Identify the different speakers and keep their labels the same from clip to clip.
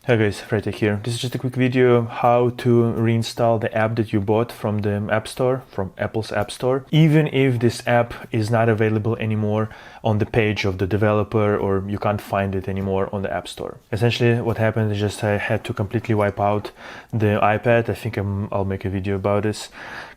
Speaker 1: Hey guys, Frytech here. This is just a quick video how to reinstall the app that you bought from the App Store, from Apple's App Store, even if this app is not available anymore on the page of the developer or you can't find it anymore on the App Store. Essentially what happened is just I had to completely wipe out the iPad. I think I'll make a video about this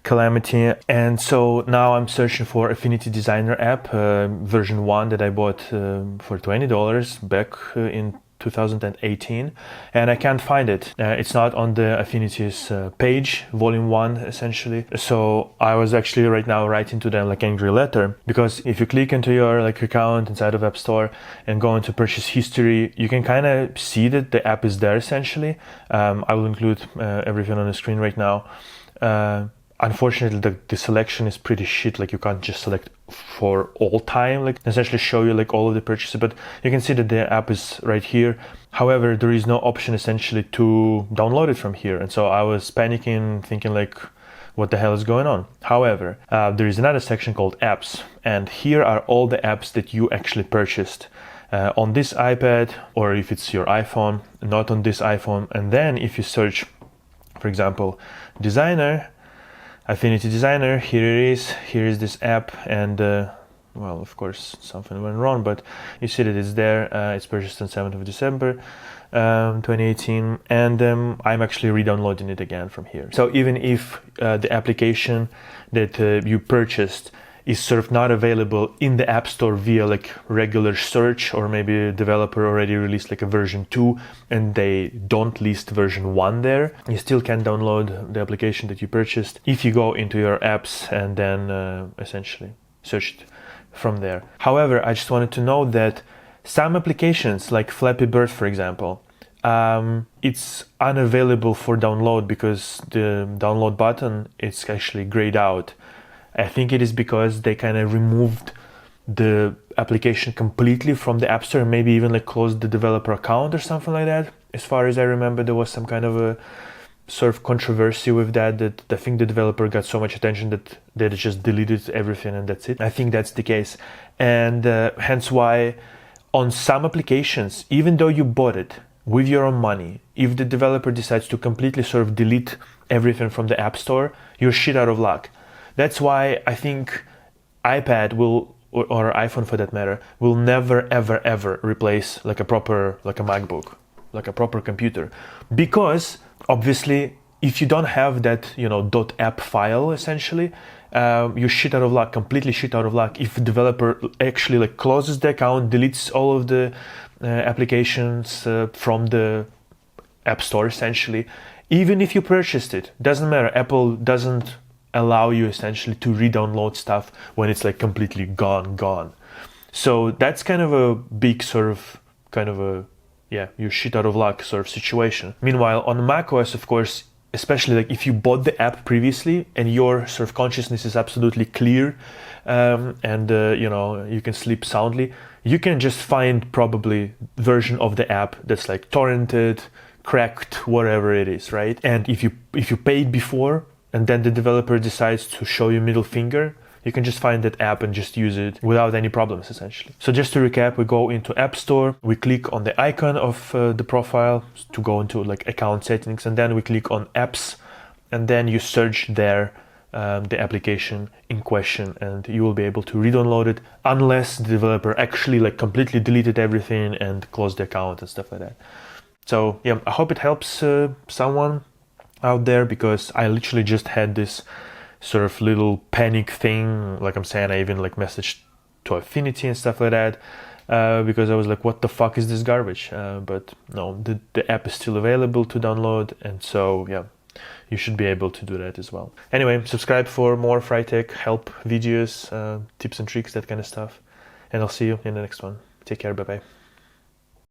Speaker 1: calamity. And so now I'm searching for Affinity Designer app, version 1 that I bought for $20 back in 2018, and I can't find it. It's not on the Affinity's page, volume 1 essentially. So I was actually right now writing to them like angry letter, because if you click into your account inside of App Store and go into purchase history, you can kind of see that the app is there essentially. I will include everything on the screen right now. Unfortunately, the selection is pretty shit. Like you can't just select for all time, like essentially show you like all of the purchases, but you can see that the app is right here. However, there is no option essentially to download it from here. And so I was panicking, thinking like, what the hell is going on? However, there is another section called apps, and here are all the apps that you actually purchased on this iPad, or if it's your iPhone, not on this iPhone. And then if you search, for example, designer, Affinity Designer, here it is. Here is this app, and well, of course something went wrong, but you see that it's there. It's purchased on 7th of December 2018, and I'm actually re-downloading it again from here. So even if the application that you purchased is sort of not available in the App Store via like regular search, or maybe a developer already released like a version 2 and they don't list version 1 there, you still can download the application that you purchased if you go into your apps and then essentially search it from there. However, I just wanted to note that some applications like Flappy Bird, for example, it's unavailable for download because the download button is actually grayed out. I think it is because they kind of removed the application completely from the App Store, maybe even like closed the developer account or something like that. As far as I remember, there was some kind of a sort of controversy with that I think the developer got so much attention that they just deleted everything and that's it. I think that's the case. And hence why on some applications, even though you bought it with your own money, if the developer decides to completely sort of delete everything from the App Store, you're shit out of luck. That's why I think iPad will, or iPhone for that matter, will never ever ever replace like a proper, like a MacBook, like a proper computer. Because obviously if you don't have that, .app file essentially, you're shit out of luck, completely shit out of luck. If the developer actually like closes the account, deletes all of the applications from the App Store essentially, even if you purchased it, doesn't matter. Apple doesn't allow you essentially to re-download stuff when it's like completely gone. So that's kind of a big you shit out of luck sort of situation. Meanwhile, on macOS, of course, especially like if you bought the app previously and your sort of consciousness is absolutely clear, and you can sleep soundly, you can just find probably version of the app that's like torrented, cracked, whatever it is, right? And if you paid before, and then the developer decides to show you middle finger, you can just find that app and just use it without any problems, essentially. So just to recap, we go into App Store, we click on the icon of the profile to go into like account settings, and then we click on apps, and then you search there the application in question, and you will be able to re-download it unless the developer actually like completely deleted everything and closed the account and stuff like that. So yeah, I hope it helps someone out there, because I literally just had this sort of little panic thing. Like I'm saying, I even like messaged to Affinity and stuff like that, because I was like, what the fuck is this garbage? But no, the app is still available to download, and so yeah, you should be able to do that as well. Anyway, subscribe for more Frytech help videos, tips and tricks, that kind of stuff, and I'll see you in the next one. Take care, bye bye.